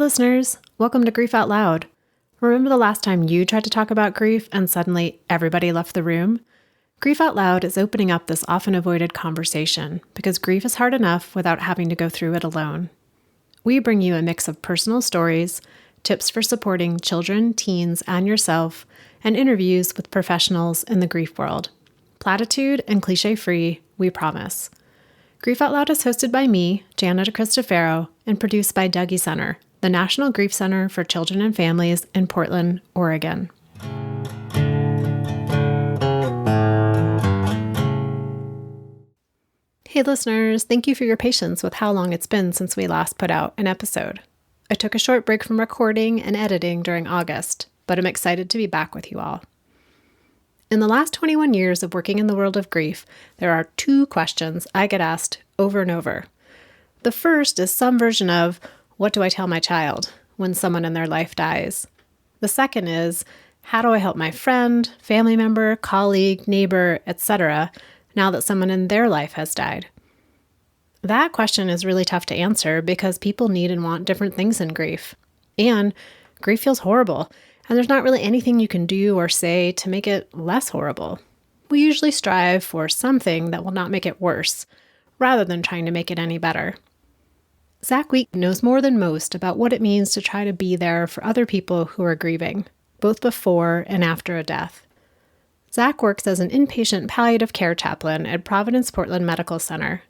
listeners. Welcome to Grief Out Loud. Remember the last time you tried to talk about grief and suddenly everybody left the room? Grief Out Loud is opening up this often avoided conversation because grief is hard enough without having to go through it alone. We bring you a mix of personal stories, tips for supporting children, teens, and yourself, and interviews with professionals in the grief world. Platitude and cliche-free, we promise. Grief Out Loud is hosted by me, Jana DeCristofaro, and produced by Dougy Center, the National Grief Center for Children and Families in Portland, Oregon. Hey listeners, thank you for your patience with how long it's been since we last put out an episode. I took a short break from recording and editing during August, but I'm excited to be back with you all. In the last 21 years of working in the world of grief, there are two questions I get asked over and over. The first is some version of, what do I tell my child when someone in their life dies? The second is, how do I help my friend, family member, colleague, neighbor, etc., now that someone in their life has died? That question is really tough to answer because people need and want different things in grief. And grief feels horrible, and there's not really anything you can do or say to make it less horrible. We usually strive for something that will not make it worse, rather than trying to make it any better. Zack Wheat knows more than most about what it means to try to be there for other people who are grieving, both before and after a death. Zack works as an inpatient palliative care chaplain at Providence Portland Medical Center.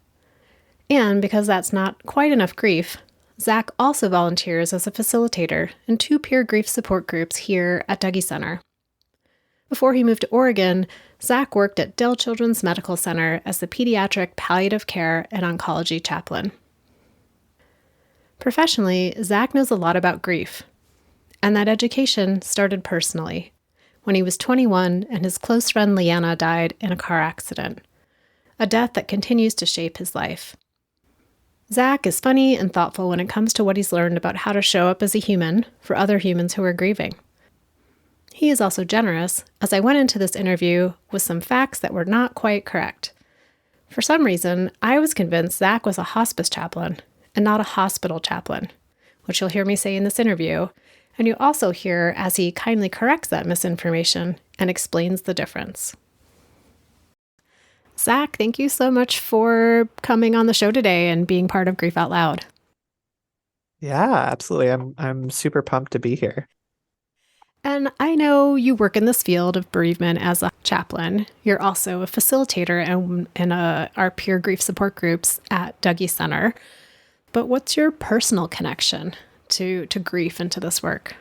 And because that's not quite enough grief, Zack also volunteers as a facilitator in 2 peer grief support groups here at Dougy Center. Before he moved to Oregon, Zack worked at Dell Children's Medical Center as the pediatric palliative care and oncology chaplain. Professionally, Zack knows a lot about grief, and that education started personally, when he was 21 and his close friend Leanna died in a car accident, a death that continues to shape his life. Zack is funny and thoughtful when it comes to what he's learned about how to show up as a human for other humans who are grieving. He is also generous, as I went into this interview with some facts that were not quite correct. For some reason, I was convinced Zack was a hospice chaplain and not a hospital chaplain, which you'll hear me say in this interview, and you'll also hear as he kindly corrects that misinformation and explains the difference. Zack, thank you so much for coming on the show today and being part of Grief Out Loud. Yeah, absolutely. I'm super pumped to be here. And I know you work in this field of bereavement as a chaplain. You're also a facilitator in our peer grief support groups at Dougy Center. But what's your personal connection to grief and to this work?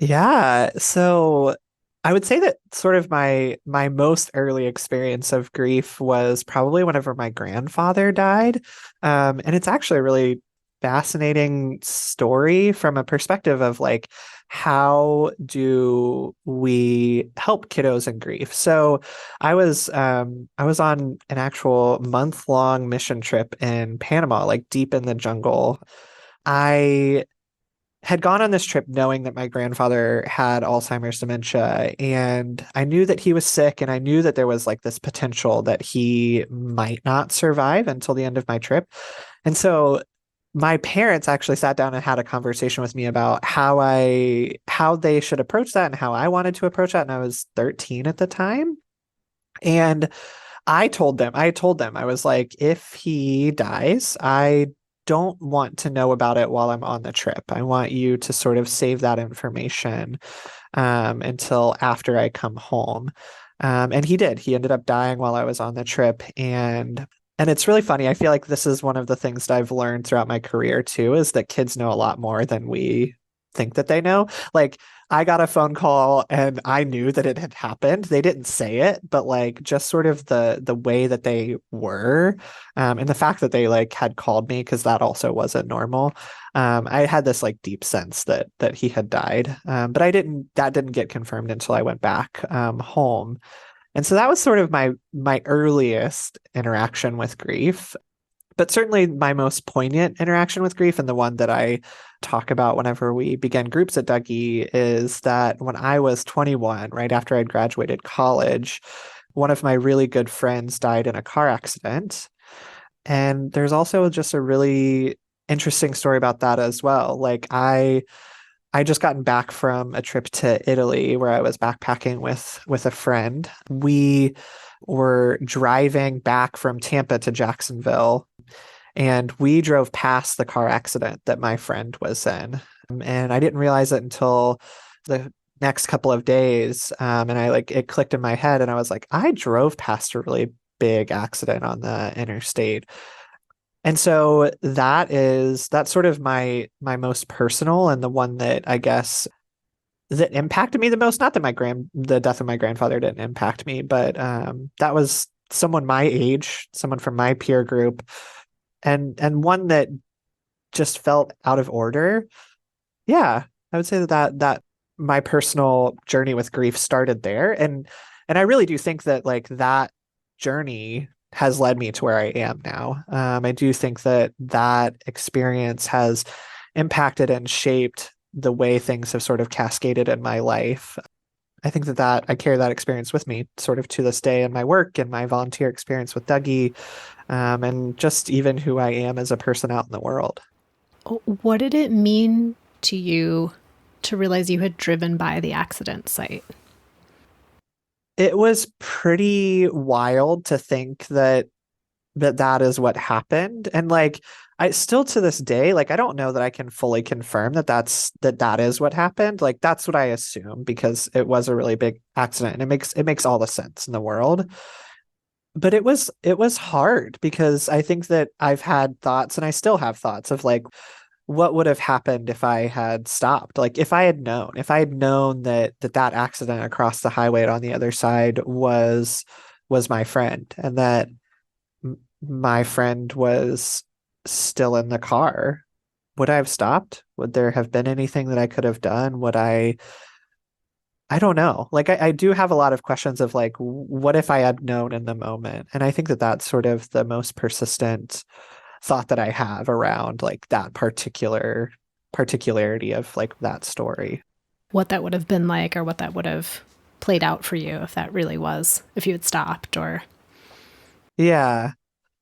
Yeah, so I would say that sort of my most early experience of grief was probably whenever my grandfather died. And it's actually a really fascinating story from a perspective of like, how do we help kiddos in grief? So I was on an actual month-long mission trip in Panama, like deep in the jungle. I had gone on this trip knowing that my grandfather had Alzheimer's dementia, and I knew that he was sick, and I knew that there was like this potential that he might not survive until the end of my trip. And so my parents actually sat down and had a conversation with me about how they should approach that and how I wanted to approach that. And I was 13 at the time. And I told them, I was like, if he dies, I don't want to know about it while I'm on the trip. I want you to sort of save that information until after I come home. And he did. He ended up dying while I was on the trip. And it's really funny. I feel like this is one of the things that I've learned throughout my career too, is that kids know a lot more than we think that they know. Like, I got a phone call and I knew that it had happened. They didn't say it, but like just sort of the way that they were, and the fact that they like had called me, because that also wasn't normal. I had this like deep sense that he had died, but that didn't get confirmed until I went back home. And so that was sort of my earliest interaction with grief. But certainly my most poignant interaction with grief, and the one that I talk about whenever we began groups at Dougy, is that when I was 21, right after I'd graduated college, one of my really good friends died in a car accident. And there's also just a really interesting story about that as well. Like I just gotten back from a trip to Italy where I was backpacking with a friend. We were driving back from Tampa to Jacksonville, and we drove past the car accident that my friend was in. And I didn't realize it until the next couple of days. And I like it clicked in my head, and I was like, I drove past a really big accident on the interstate. And so that's sort of my most personal, and the one that I guess that impacted me the most. Not that the death of my grandfather didn't impact me, but that was someone my age, someone from my peer group, and one that just felt out of order. Yeah, I would say that my personal journey with grief started there, and I really do think that like that journey has led me to where I am now. I do think that that experience has impacted and shaped the way things have sort of cascaded in my life. I think that I carry that experience with me sort of to this day in my work and my volunteer experience with Dougy, and just even who I am as a person out in the world. What did it mean to you to realize you had driven by the accident site? It was pretty wild to think that is what happened. And like I still to this day, like I don't know that I can fully confirm that is what happened. Like that's what I assume because it was a really big accident, and it makes all the sense in the world. But it was hard because I think that I've had thoughts, and I still have thoughts of like what would have happened if I had stopped? Like if I had known that accident across the highway on the other side was my friend, and that my friend was still in the car, would I have stopped? Would there have been anything that I could have done? I don't know. Like I do have a lot of questions of like, what if I had known in the moment? And I think that that's sort of the most persistent thought that I have around like that particularity of like that story. What that would have been like, or what that would have played out for you if that really was, if you had stopped, or. Yeah.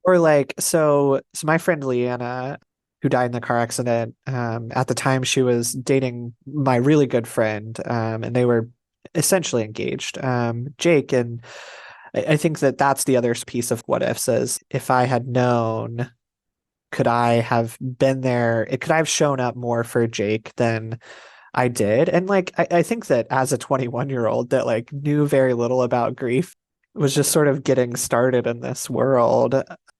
Or like, so my friend Leanna, who died in the car accident, at the time she was dating my really good friend, and they were essentially engaged, Jake. And I think that that's the other piece of what ifs is if I had known, could I have been there? Could I have shown up more for Jake than I did? And like, I think that as a 21-year-old that like knew very little about grief, was just sort of getting started in this world.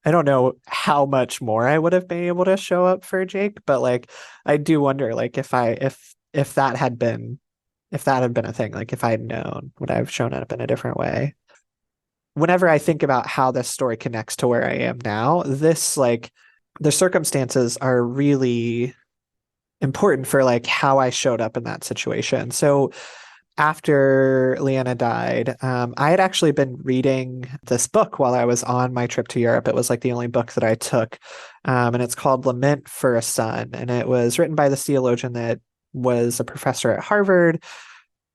I don't know how much more I would have been able to show up for Jake, but like, I do wonder like if that had been a thing, like if I had known, would I have shown up in a different way? Whenever I think about how this story connects to where I am now, this like the circumstances are really important for like how I showed up in that situation. So after Leanna died, I had actually been reading this book while I was on my trip to Europe. It was like the only book that I took, and it's called Lament for a Son, and it was written by this theologian that was a professor at Harvard,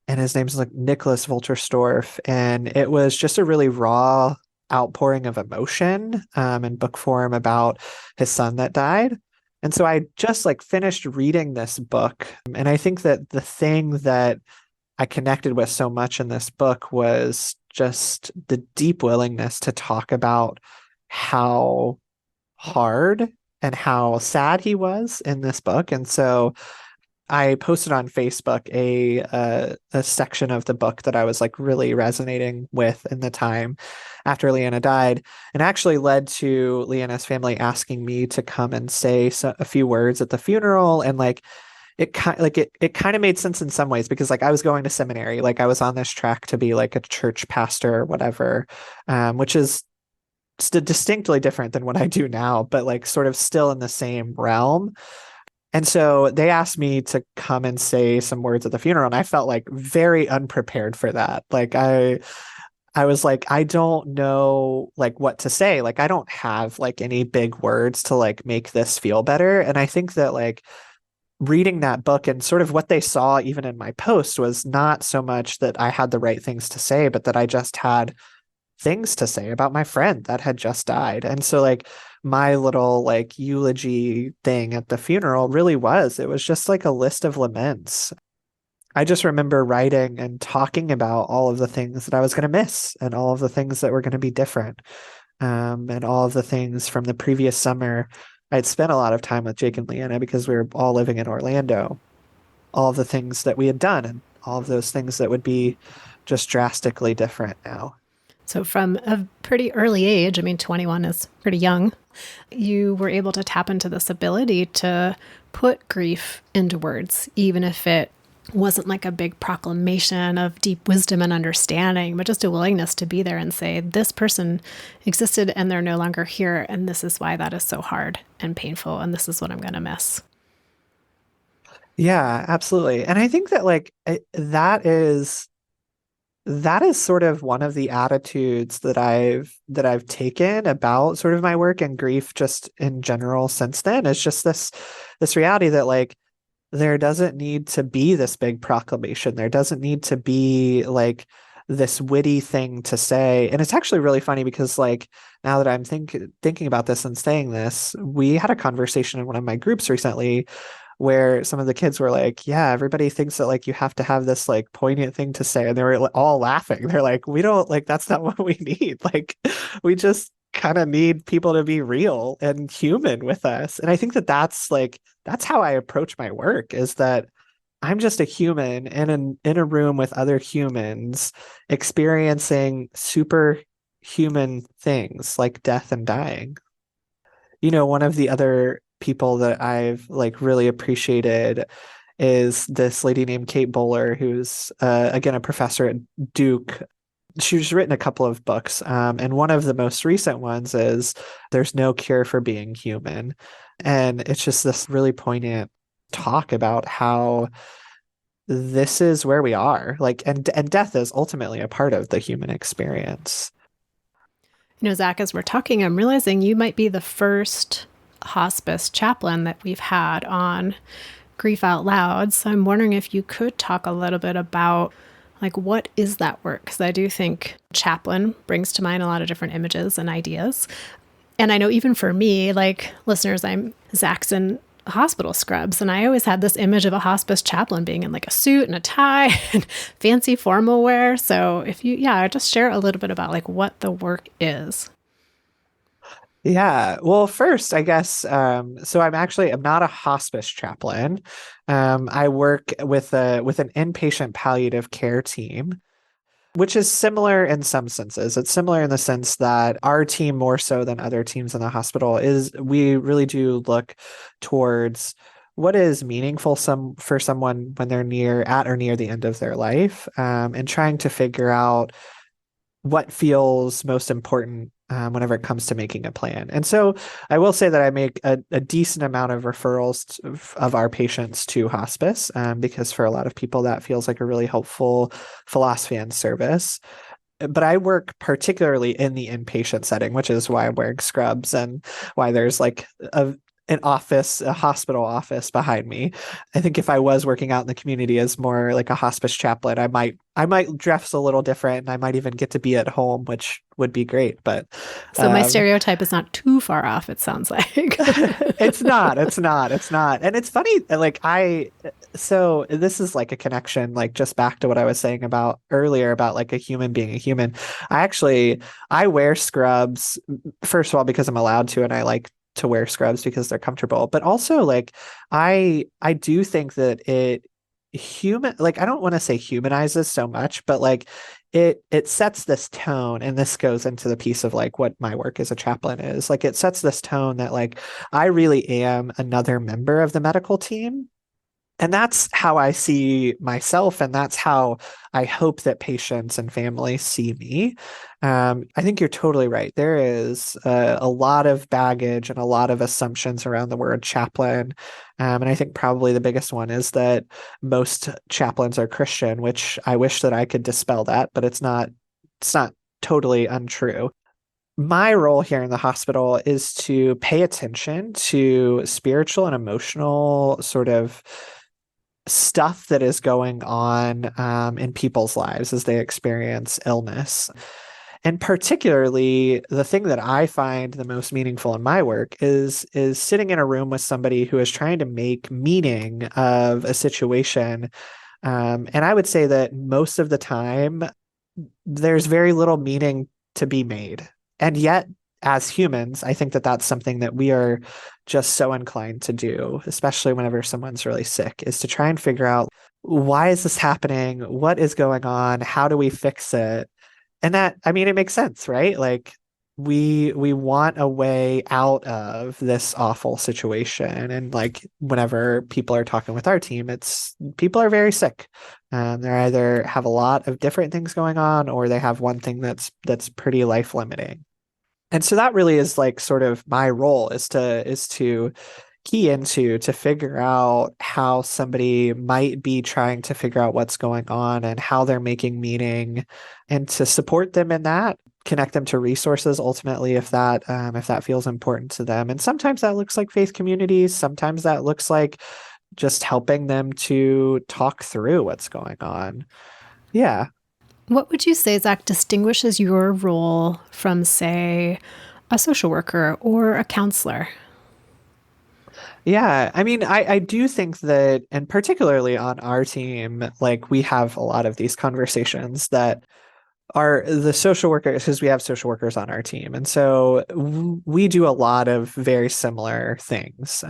and his name's like Nicholas Wolterstorff, and it was just a really raw outpouring of emotion in book form about his son that died. And so I just like finished reading this book, and I think that the thing that I connected with so much in this book was just the deep willingness to talk about how hard and how sad he was in this book. And so I posted on Facebook a section of the book that I was like really resonating with in the time after Leanna died, and actually led to Leanna's family asking me to come and say a few words at the funeral. And like it kind of made sense in some ways because like I was going to seminary, like I was on this track to be like a church pastor or whatever, which is distinctly different than what I do now, but like sort of still in the same realm. And so they asked me to come and say some words at the funeral, and I felt like very unprepared for that. Like I was like, I don't know like what to say. Like I don't have like any big words to like make this feel better. And I think that like reading that book and sort of what they saw even in my post was not so much that I had the right things to say, but that I just had things to say about my friend that had just died. And so like my little like eulogy thing at the funeral really was, it was just like a list of laments. I just remember writing and talking about all of the things that I was going to miss and all of the things that were going to be different. And all of the things from the previous summer. I'd spent a lot of time with Jake and Leanna because we were all living in Orlando. All of the things that we had done and all of those things that would be just drastically different now. So, from a pretty early age, I mean, 21 is pretty young, you were able to tap into this ability to put grief into words, even if it wasn't like a big proclamation of deep wisdom and understanding, but just a willingness to be there and say, this person existed and they're no longer here. And this is why that is so hard and painful. And this is what I'm going to miss. Yeah, absolutely. And I think that like that is sort of one of the attitudes that I've taken about sort of my work and grief just in general since then. It's just this reality that like there doesn't need to be this big proclamation. There doesn't need to be like this witty thing to say. And it's actually really funny because like now that I'm thinking about this and saying this, we had a conversation in one of my groups recently where some of the kids were like, yeah, everybody thinks that like you have to have this like poignant thing to say. And they were all laughing. They're like, we don't like, that's not what we need. Like, we just kind of need people to be real and human with us. And I think that that's how I approach my work is that I'm just a human in a room with other humans experiencing superhuman things like death and dying. One of the other people that I've like really appreciated is this lady named Kate Bowler, who's again a professor at Duke. She's written a couple of books, and one of the most recent ones is "There's No Cure for Being Human," and it's just this really poignant talk about how this is where we are, like, and death is ultimately a part of the human experience. Zach, as we're talking, I'm realizing you might be the first hospice chaplain that we've had on Grief Out Loud. So I'm wondering if you could talk a little bit about like, what is that work? Because I do think chaplain brings to mind a lot of different images and ideas. And I know even for me, like listeners, I'm Zach's in hospital scrubs. And I always had this image of a hospice chaplain being in like a suit and a tie and fancy formal wear. So if you, just share a little bit about like what the work is. Yeah. Well, first, I guess, so I'm not a hospice chaplain. I work with an inpatient palliative care team, which is similar in some senses. It's similar in the sense that our team, more so than other teams in the hospital, is we really do look towards what is meaningful for someone when they're at or near the end of their life, and trying to figure out what feels most important whenever it comes to making a plan. And so I will say that I make a decent amount of referrals of our patients to hospice, because for a lot of people that feels like a really helpful philosophy and service. But I work particularly in the inpatient setting, which is why I'm wearing scrubs and why there's like an office, a hospital office behind me. I think if I was working out in the community as more like a hospice chaplain, I might dress a little different and I might even get to be at home, which would be great. But so my stereotype is not too far off, it sounds like. It's not. And it's funny, like so this is like a connection, like just back to what I was saying about earlier about like a human being a human. I wear scrubs, first of all, because I'm allowed to, and I like to wear scrubs because they're comfortable, but also like I do think that I don't want to say humanizes so much, but like it sets this tone, and this goes into the piece of like what my work as a chaplain is. Like it sets this tone that like I really am another member of the medical team. And that's how I see myself, and that's how I hope that patients and families see me. I think you're totally right. There is a lot of baggage and a lot of assumptions around the word chaplain. And I think probably the biggest one is that most chaplains are Christian, which I wish that I could dispel that, but it's not totally untrue. My role here in the hospital is to pay attention to spiritual and emotional sort of stuff that is going on in people's lives as they experience illness. And particularly the thing that I find the most meaningful in my work is sitting in a room with somebody who is trying to make meaning of a situation. And I would say that most of the time there's very little meaning to be made. And yet, as humans, I think that that's something that we are just so inclined to do, especially whenever someone's really sick, is to try and figure out, why is this happening? What is going on? How do we fix it? And that, I mean, it makes sense, right? Like, we want a way out of this awful situation. And like, whenever people are talking with our team, it's people are very sick. They either have a lot of different things going on, or they have one thing that's pretty life limiting. And so that really is like sort of my role, is to key into, to figure out how somebody might be trying to figure out what's going on and how they're making meaning, and to support them in that, connect them to resources ultimately, if that feels important to them. And sometimes that looks like faith communities, sometimes that looks like just helping them to talk through what's going on. Yeah. What would you say, Zack, distinguishes your role from, say, a social worker or a counselor? Yeah, I mean, I do think that, and particularly on our team, like, we have a lot of these conversations that are the social workers, because we have social workers on our team. And so we do a lot of very similar things.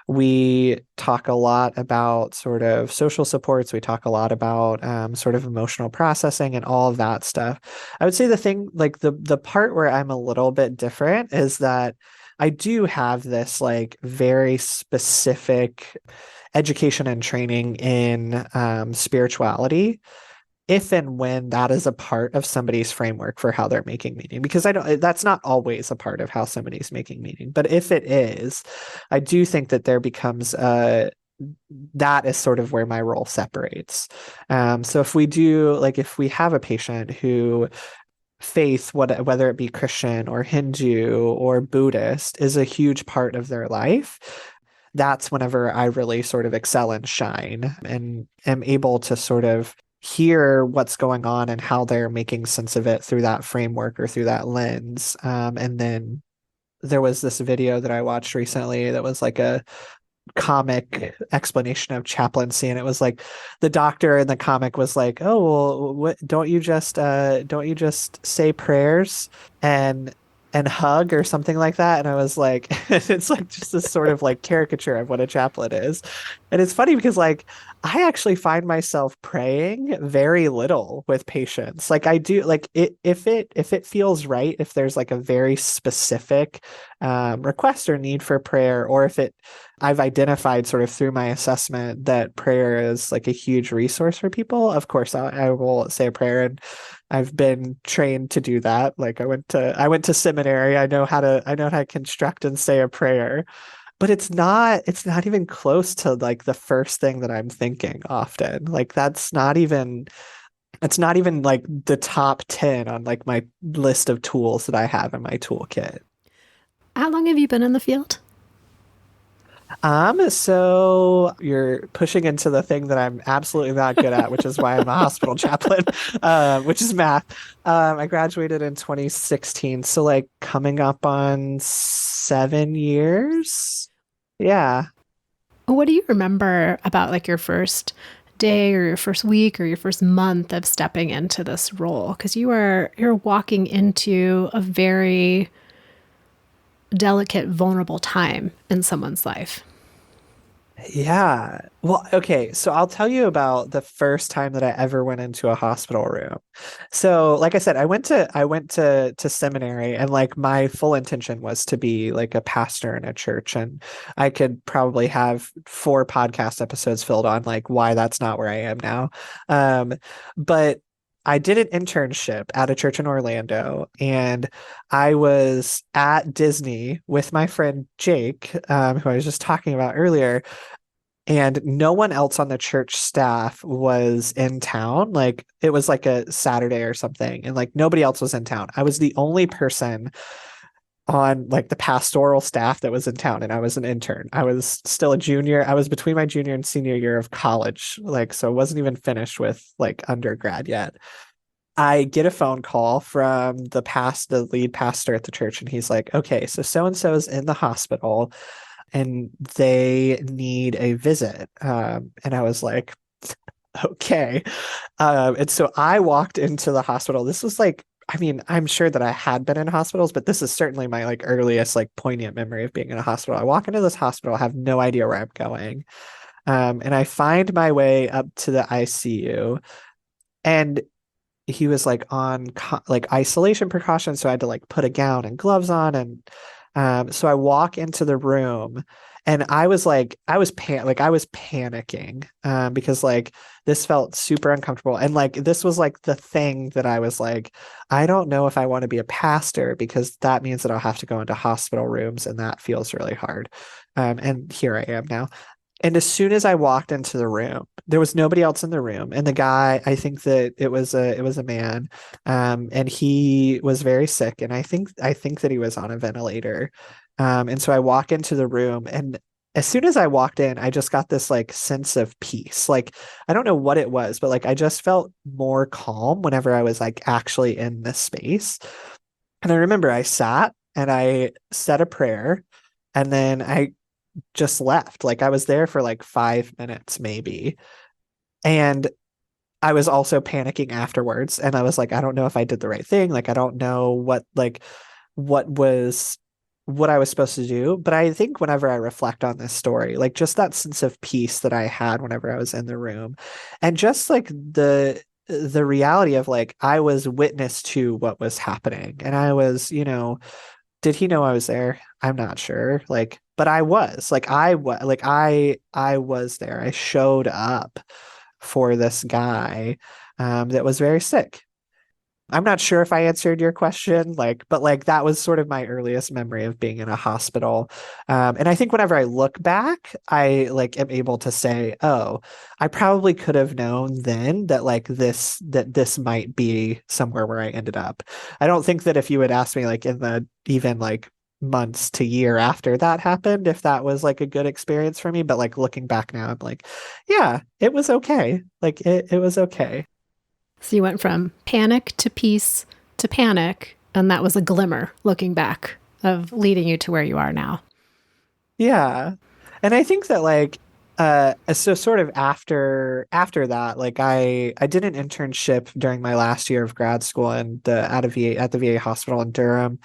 We talk a lot about sort of social supports. We talk a lot about sort of emotional processing and all of that stuff. I would say the thing, like the part where I'm a little bit different is that I do have this like very specific education and training in spirituality, if and when that is a part of somebody's framework for how they're making meaning. Because I don't, that's not always a part of how somebody's making meaning, but if it is, I do think that there becomes that is sort of where my role separates. So if we do, like, if we have a patient who faith, whether it be Christian or Hindu or Buddhist, is a huge part of their life, that's whenever I really sort of excel and shine and am able to sort of hear what's going on and how they're making sense of it through that framework or through that lens. And then there was this video that I watched recently that was like a comic explanation of chaplaincy, and it was like the doctor in the comic was like, oh well, don't you just say prayers and hug or something like that? And I was like, it's like just this sort of like caricature of what a chaplain is. And it's funny because like I actually find myself praying very little with patients. Like I do, like if it feels right, if there's like a very specific request or need for prayer, or if it I've identified sort of through my assessment that prayer is like a huge resource for people, of course I will say a prayer. And I've been trained to do that. Like I went to seminary. I know how to construct and say a prayer, but it's not even close to like the first thing that I'm thinking often. Like it's not even like the top 10 on like my list of tools that I have in my toolkit. How long have you been in the field? So you're pushing into the thing that I'm absolutely not good at, which is why I'm a hospital chaplain, which is math. I graduated in 2016, so like coming up on 7 years. Yeah. What do you remember about like your first day or your first week or your first month of stepping into this role? Because you're walking into a very delicate, vulnerable time in someone's life. Yeah. Well, okay. So I'll tell you about the first time that I ever went into a hospital room. So, like I said, I went to seminary, and like my full intention was to be like a pastor in a church, and I could probably have 4 podcast episodes filled on like why that's not where I am now. But I did an internship at a church in Orlando, and I was at Disney with my friend Jake, who I was just talking about earlier, and no one else on the church staff was in town. Like it was like a Saturday or something, and like nobody else was in town. I was the only person on like the pastoral staff that was in town, and I was an intern. I was still a junior. I was between my junior and senior year of college, like so I wasn't even finished with like undergrad yet. I get a phone call from the lead pastor at the church, and he's like, okay, so and so is in the hospital and they need a visit. And I was like, okay. And so I walked into the hospital. This was like, I mean, I'm sure that I had been in hospitals, but this is certainly my like earliest like poignant memory of being in a hospital. I walk into this hospital, I have no idea where I'm going. And I find my way up to the ICU, and he was like on like isolation precautions, so I had to like put a gown and gloves on, and so I walk into the room, and I was panicking because like this felt super uncomfortable, and like this was like the thing that I was like, I don't know if I want to be a pastor because that means that I'll have to go into hospital rooms, and that feels really hard. And here I am now. And as soon as I walked into the room, there was nobody else in the room. And the guy, I think that it was a man, and he was very sick. And I think that he was on a ventilator. And so I walk into the room, and as soon as I walked in, I just got this like sense of peace. Like I don't know what it was, but like I just felt more calm whenever I was like actually in this space. And I remember I sat and I said a prayer, and then I just left. Like I was there for like 5 minutes maybe. And I was also panicking afterwards. And I was like, I don't know if I did the right thing. Like I don't know what was what I was supposed to do. But I think whenever I reflect on this story, like just that sense of peace that I had whenever I was in the room, and just like the reality of like I was witness to what was happening. And I was, did he know I was there? I'm not sure. Like, but I was like, I was there. I showed up for this guy, that was very sick. I'm not sure if I answered your question, like, but like that was sort of my earliest memory of being in a hospital. And I think whenever I look back, I like am able to say, oh, I probably could have known then that this might be somewhere where I ended up. I don't think that if you had asked me like in the even like months to year after that happened, if that was like a good experience for me. But like looking back now, I'm like, yeah, it was okay. Like it was okay. So you went from panic to peace to panic, and that was a glimmer looking back of leading you to where you are now. Yeah. And I think that like so sort of after that, like I did an internship during my last year of grad school and at the VA hospital in Durham.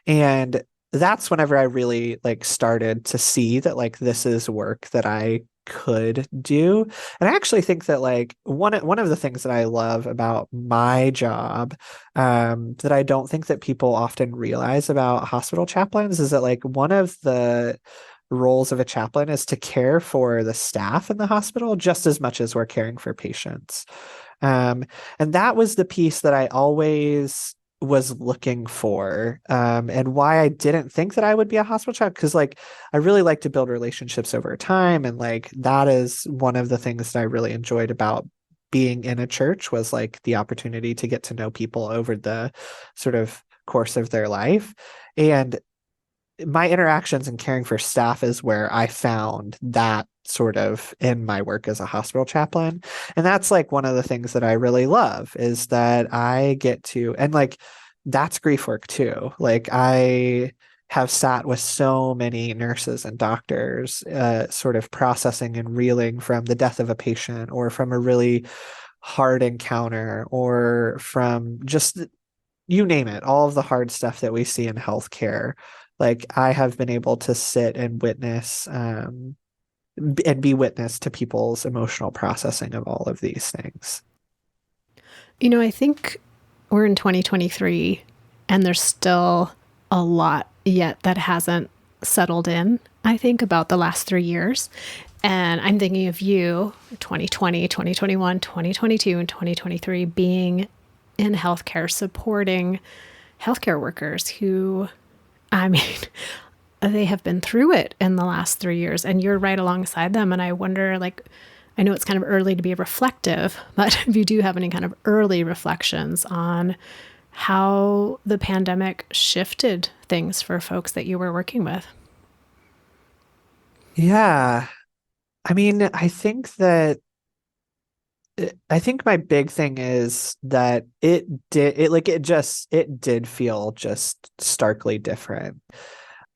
And that's whenever I really like started to see that like this is work that I could do. And I actually think that like one of the things that I love about my job, that I don't think that people often realize about hospital chaplains, is that like one of the roles of a chaplain is to care for the staff in the hospital just as much as we're caring for patients. Um, and that was the piece that I always was looking for, and why I didn't think that I would be a hospital child, because like I really like to build relationships over time, and like that is one of the things that I really enjoyed about being in a church, was like the opportunity to get to know people over the sort of course of their life. And my interactions and caring for staff is where I found that sort of in my work as a hospital chaplain. And that's like one of the things that I really love, is that I get to, and like that's grief work too. Like I have sat with so many nurses and doctors, sort of processing and reeling from the death of a patient, or from a really hard encounter, or from just, you name it, all of the hard stuff that we see in healthcare. Like I have been able to sit and witness, and be witness to people's emotional processing of all of these things. I think we're in 2023 and there's still a lot yet that hasn't settled in, I think, about the last 3 years. And I'm thinking of you, 2020, 2021, 2022, and 2023, being in healthcare, supporting healthcare workers who, I mean, they have been through it in the last 3 years, and you're right alongside them. And I wonder, like, I know it's kind of early to be reflective, but if you do have any kind of early reflections on how the pandemic shifted things for folks that you were working with. Yeah. I mean, I think that I think my big thing is that it did feel just starkly different.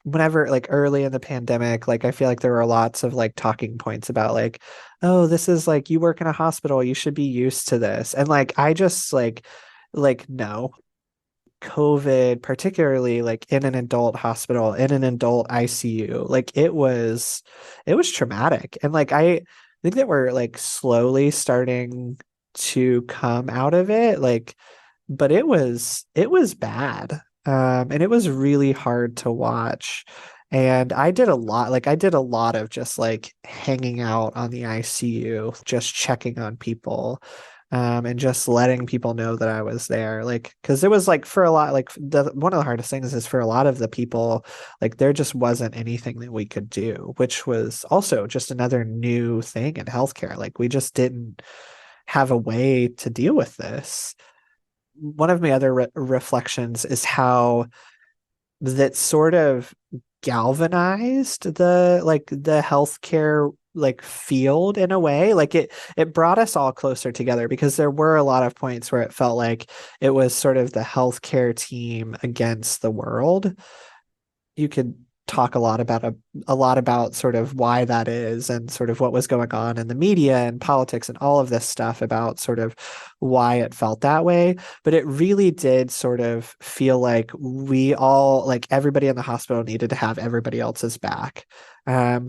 Whenever like early in the pandemic, like I feel like there were lots of like talking points about like, oh, this is like you work in a hospital, you should be used to this. And like I just like no. COVID, particularly like in an adult hospital, in an adult ICU, like it was traumatic. And like I think that we're like slowly starting to come out of it. Like, but it was bad. And it was really hard to watch. And I did a lot of just like hanging out on the ICU, just checking on people, and just letting people know that I was there. Like, because it was like for a lot, like one of the hardest things is for a lot of the people, like there just wasn't anything that we could do, which was also just another new thing in healthcare. Like we just didn't have a way to deal with this. One of my other reflections is how that sort of galvanized the healthcare like field in a way. Like it brought us all closer together because there were a lot of points where it felt like it was sort of the healthcare team against the world. You could talk a lot about sort of why that is and sort of what was going on in the media and politics and all of this stuff about sort of why it felt that way. But it really did sort of feel like we all, like everybody in the hospital needed to have everybody else's back. Um,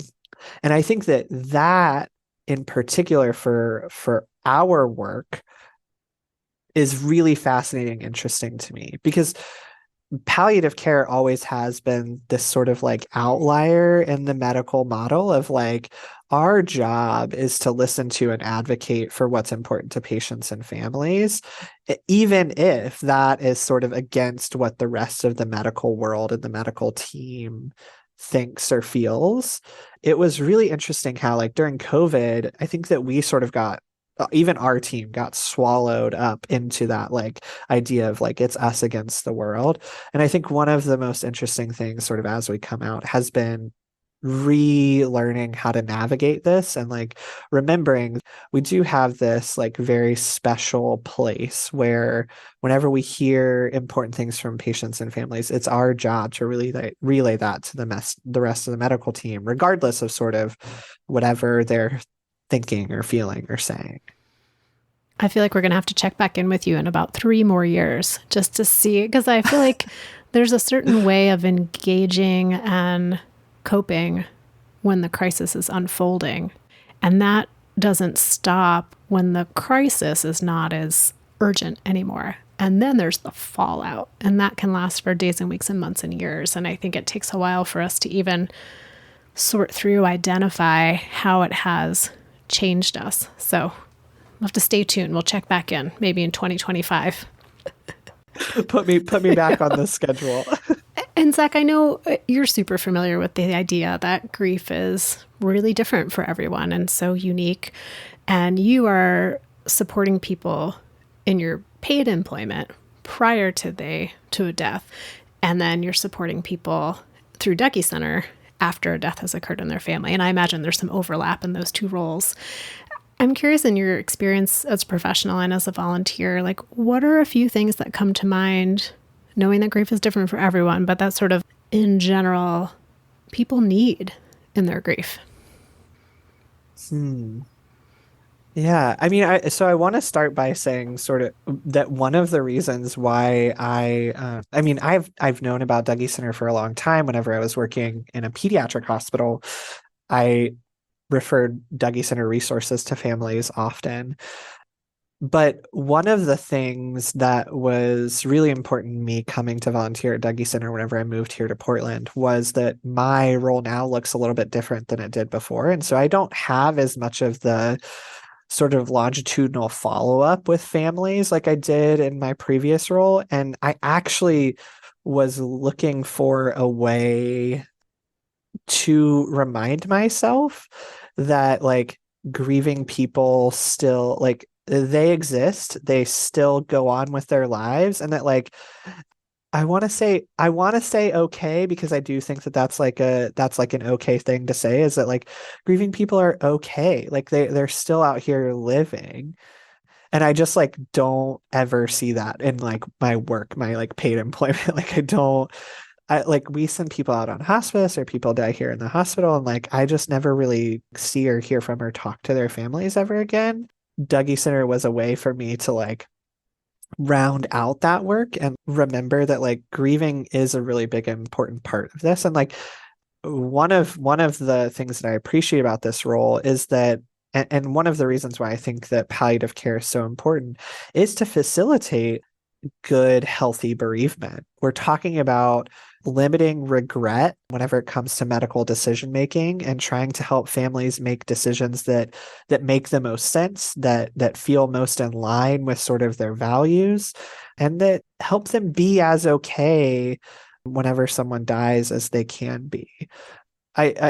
and I think that in particular for our work is really fascinating, interesting to me because palliative care always has been this sort of like outlier in the medical model of like our job is to listen to and advocate for what's important to patients and families, even if that is sort of against what the rest of the medical world and the medical team thinks or feels. It was really interesting how like during COVID, I think that we sort of got even our team got swallowed up into that like idea of like it's us against the world. And I think one of the most interesting things sort of as we come out has been relearning how to navigate this and like remembering we do have this like very special place where whenever we hear important things from patients and families, it's our job to really like, relay that to the rest of the medical team, regardless of sort of whatever they're thinking or feeling or saying. I feel like we're going to have to check back in with you in about 3 more years just to see, because I feel like there's a certain way of engaging and coping when the crisis is unfolding. And that doesn't stop when the crisis is not as urgent anymore. And then there's the fallout, and that can last for days and weeks and months and years. And I think it takes a while for us to even sort through, identify how it has changed us. So we'll have to stay tuned. We'll check back in maybe in 2025. Put me back on the schedule. And Zach, I know you're super familiar with the idea that grief is really different for everyone and so unique. And you are supporting people in your paid employment prior to a death. And then you're supporting people through Dougy Center after a death has occurred in their family. And I imagine there's some overlap in those two roles. I'm curious, in your experience as a professional and as a volunteer, like what are a few things that come to mind, knowing that grief is different for everyone, but that sort of in general people need in their grief? Yeah, I mean, I want to start by saying sort of that one of the reasons why I mean, I've known about Dougy Center for a long time. Whenever I was working in a pediatric hospital, I referred Dougy Center resources to families often. But one of the things that was really important to me coming to volunteer at Dougy Center whenever I moved here to Portland was that my role now looks a little bit different than it did before. And so I don't have as much of the sort of longitudinal follow-up with families like I did in my previous role. And I actually was looking for a way to remind myself that like grieving people still like they exist, they still go on with their lives, and that like I want to say okay, because I do think that that's like an okay thing to say, is that like grieving people are okay, like they're still out here living. And I just like don't ever see that in like my work, my like paid employment. Like I like we send people out on hospice or people die here in the hospital, and like I just never really see or hear from or talk to their families ever again. Dougy Center was a way for me to like round out that work and remember that like grieving is a really big important part of this. And like one of the things that I appreciate about this role is that and one of the reasons why I think that palliative care is so important is to facilitate good, healthy bereavement. We're talking about limiting regret whenever it comes to medical decision making and trying to help families make decisions that make the most sense, that feel most in line with sort of their values, and that help them be as okay whenever someone dies as they can be.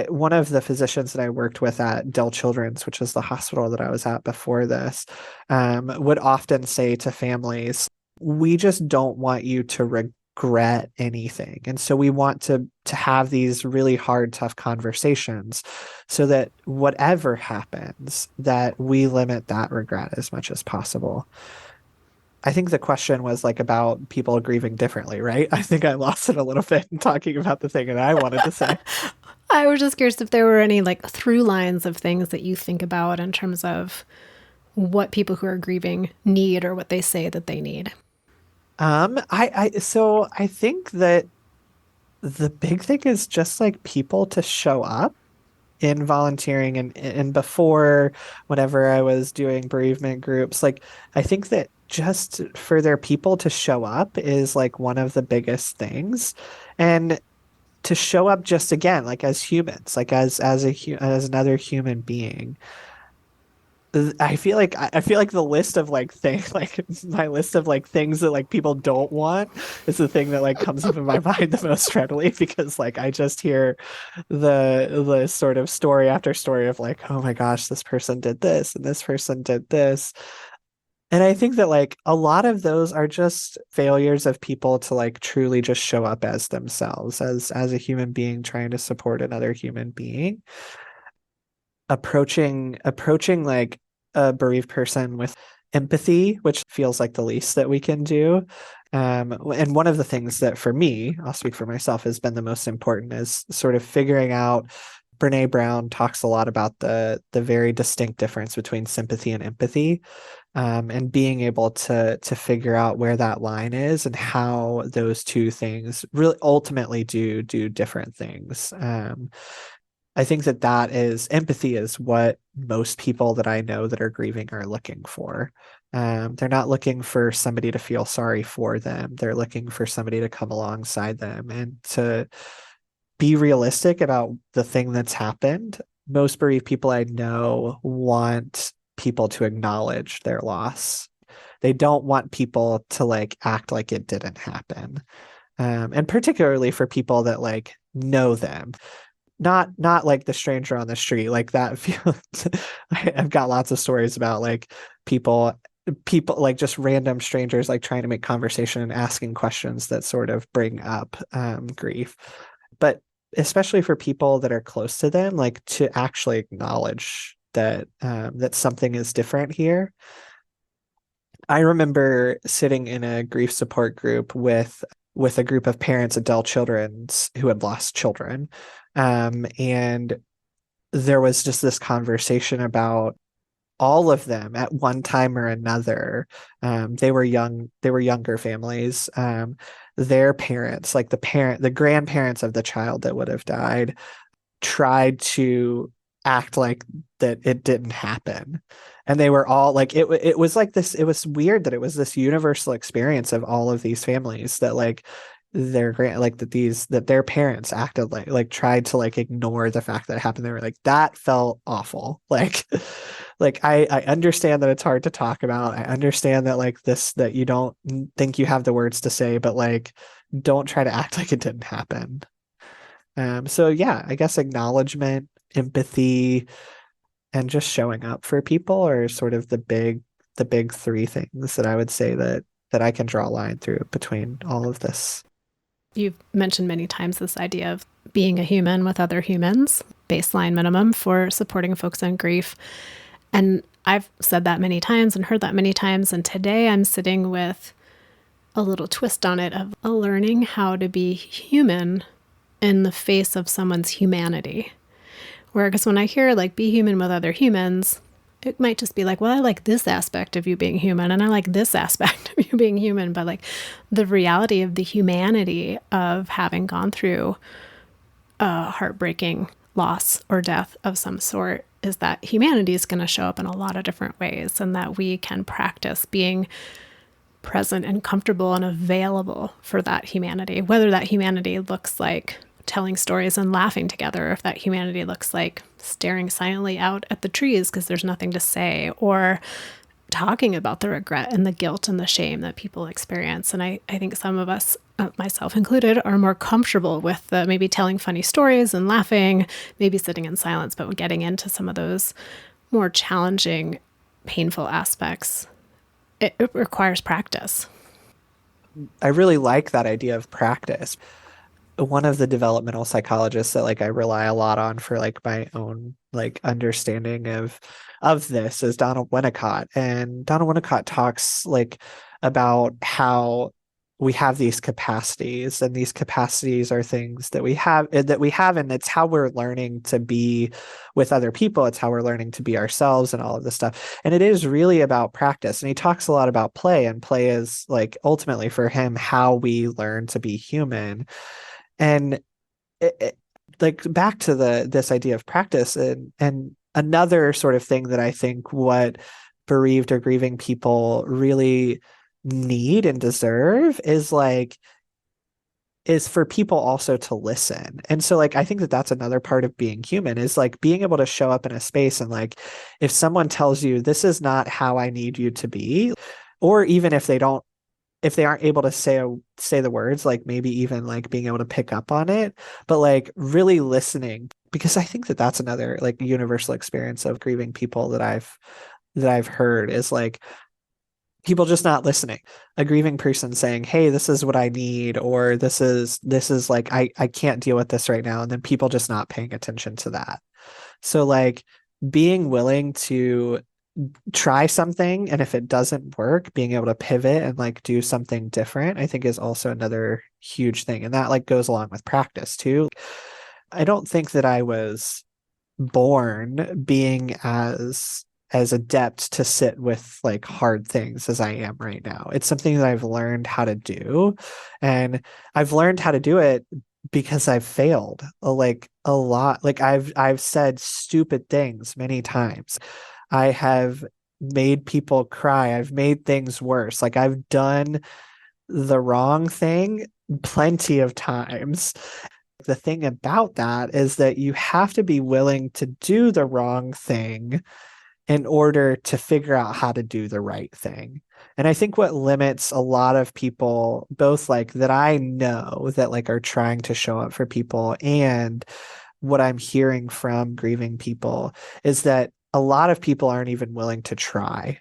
One of the physicians that I worked with at Dell Children's, which is the hospital that I was at before this, would often say to families, we just don't want you to regret anything. And so we want to have these really hard, tough conversations so that whatever happens, that we limit that regret as much as possible. I think the question was like about people grieving differently, right? I think I lost it a little bit in talking about the thing that I wanted to say. I was just curious if there were any like through lines of things that you think about in terms of what people who are grieving need or what they say that they need. So I think that the big thing is just like people to show up in volunteering and before whenever I was doing bereavement groups, like I think that just for their people to show up is like one of the biggest things. And to show up just again, like as humans, like as another human being. I feel like the list of like things like my list of like things that like people don't want is the thing that like comes up in my mind the most readily because like I just hear the sort of story after story of like, oh my gosh, this person did this and this person did this. And I think that like a lot of those are just failures of people to like truly just show up as themselves, as a human being trying to support another human being. Approaching like a bereaved person with empathy, which feels like the least that we can do. And one of the things that for me, I'll speak for myself, has been the most important is sort of figuring out. Brene Brown talks a lot about the very distinct difference between sympathy and empathy, and being able to figure out where that line is and how those two things really ultimately do different things. I think that is empathy is what most people that I know that are grieving are looking for. They're not looking for somebody to feel sorry for them. They're looking for somebody to come alongside them and to be realistic about the thing that's happened. Most bereaved people I know want people to acknowledge their loss. They don't want people to like act like it didn't happen. And particularly for people that like know them, not like the stranger on the street like that. I've got lots of stories about like people like just random strangers like trying to make conversation and asking questions that sort of bring up grief, but especially for people that are close to them, like to actually acknowledge that something is different here. I remember sitting in a grief support group with a group of parents, adult children's who had lost children. And there was just this conversation about all of them at one time or another. They were younger families. Their parents, like the grandparents of the child that would have died, tried to act like that it didn't happen. And they were all like it was like this, it was weird that it was this universal experience of all of these families that like their grand like that their parents acted like tried to like ignore the fact that it happened. They were like, that felt awful. Like I understand that it's hard to talk about. I understand that like this that you don't think you have the words to say, but like don't try to act like it didn't happen. So yeah, I guess acknowledgement, empathy, and just showing up for people are sort of the big three things that I would say that I can draw a line through between all of this. You've mentioned many times this idea of being a human with other humans, baseline minimum for supporting folks in grief. And I've said that many times and heard that many times. And today I'm sitting with a little twist on it of learning how to be human in the face of someone's humanity. Whereas when I hear like be human with other humans, it might just be like, well, I like this aspect of you being human and I like this aspect of you being human. But like the reality of the humanity of having gone through a heartbreaking loss or death of some sort is that humanity is going to show up in a lot of different ways, and that we can practice being present and comfortable and available for that humanity, whether that humanity looks like telling stories and laughing together, or if that humanity looks like staring silently out at the trees because there's nothing to say, or talking about the regret and the guilt and the shame that people experience. And I think some of us, myself included, are more comfortable with the maybe telling funny stories and laughing, maybe sitting in silence, but getting into some of those more challenging, painful aspects, it requires practice. I really like that idea of practice. One of the developmental psychologists that like I rely a lot on for like my own like understanding of this is Donald Winnicott. And Donald Winnicott talks like about how we have these capacities, and these capacities are things that we have, and it's how we're learning to be with other people. It's how we're learning to be ourselves and all of this stuff. And it is really about practice. And he talks a lot about play, and play is like ultimately for him how we learn to be human. And like back to this idea of practice, and another sort of thing that I think what bereaved or grieving people really need and deserve is for people also to listen. And so like I think that that's another part of being human, is like being able to show up in a space and like if someone tells you this is not how I need you to be, or even if they aren't able to say the words, like maybe even like being able to pick up on it, but like really listening, because I think that that's another like universal experience of grieving people that I've heard is like people just not listening. A grieving person saying, "Hey, this is what I need," or this is like I can't deal with this right now, and then people just not paying attention to that. So like being willing to try something, and if it doesn't work, being able to pivot and like do something different, I think is also another huge thing. And that like goes along with practice too. I don't think that I was born being as adept to sit with like hard things as I am right now. It's something that I've learned how to do, and I've learned how to do it because I've failed like a lot. Like I've said stupid things many times. I have made people cry. I've made things worse. Like I've done the wrong thing plenty of times. The thing about that is that you have to be willing to do the wrong thing in order to figure out how to do the right thing. And I think what limits a lot of people, both like that I know that like are trying to show up for people, and what I'm hearing from grieving people, is that a lot of people aren't even willing to try.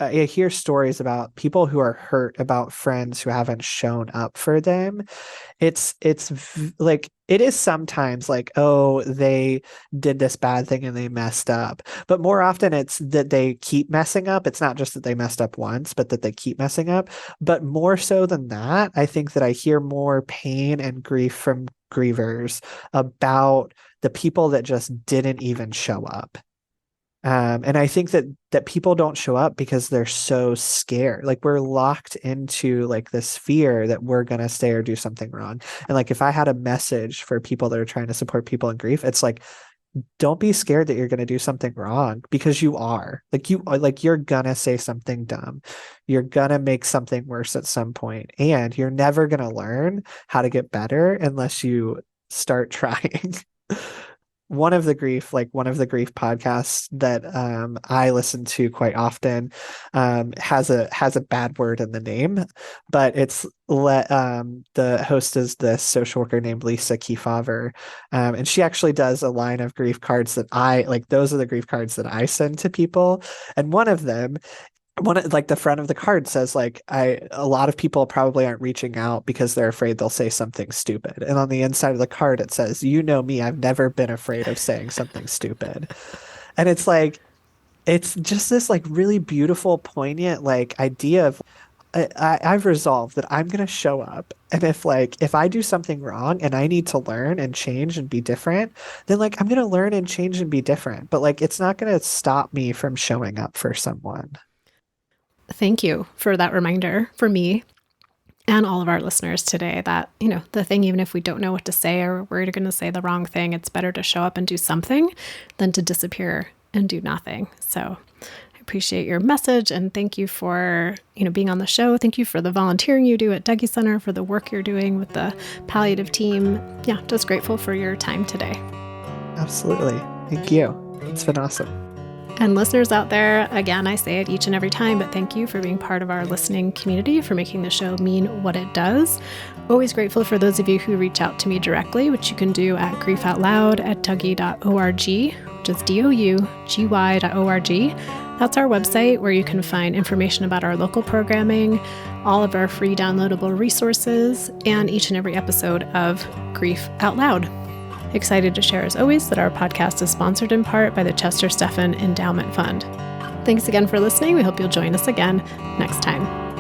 I hear stories about people who are hurt about friends who haven't shown up for them. Like it is sometimes like, oh, they did this bad thing and they messed up, but more often it's that they keep messing up. It's not just that they messed up once, but that they keep messing up. But more so than that, I think that I hear more pain and grief from grievers about the people that just didn't even show up. And I think that people don't show up because they're so scared. Like we're locked into like this fear that we're gonna say or do something wrong. And like if I had a message for people that are trying to support people in grief, it's like, don't be scared that you're gonna do something wrong, because you are. Like you are, like you're gonna say something dumb. You're gonna make something worse at some point, and you're never gonna learn how to get better unless you start trying. One of the grief podcasts that I listen to quite often has a bad word in the name, but the host is this social worker named Lisa Kefauver, and she actually does a line of grief cards that I like. Those are the grief cards that I send to people, and like the front of the card says like a lot of people probably aren't reaching out because they're afraid they'll say something stupid, and on the inside of the card it says, you know me, I've never been afraid of saying something stupid. And it's like it's just this like really beautiful, poignant like idea of I've resolved that I'm gonna show up, and if I do something wrong and I need to learn and change and be different, then like I'm gonna learn and change and be different. But like it's not gonna stop me from showing up for someone. Thank you for that reminder for me and all of our listeners today that, the thing, even if we don't know what to say or we're going to say the wrong thing, it's better to show up and do something than to disappear and do nothing. So I appreciate your message and thank you for, being on the show. Thank you for the volunteering you do at Dougy Center, for the work you're doing with the palliative team. Yeah, just grateful for your time today. Absolutely. Thank you. It's been awesome. And listeners out there, again, I say it each and every time, but thank you for being part of our listening community, for making the show mean what it does. Always grateful for those of you who reach out to me directly, which you can do at griefoutloud@dougy.org, which is dougy.org. That's our website where you can find information about our local programming, all of our free downloadable resources, and each and every episode of Grief Out Loud. Excited to share, as always, that our podcast is sponsored in part by the Chester Stephan Endowment Fund. Thanks again for listening. We hope you'll join us again next time.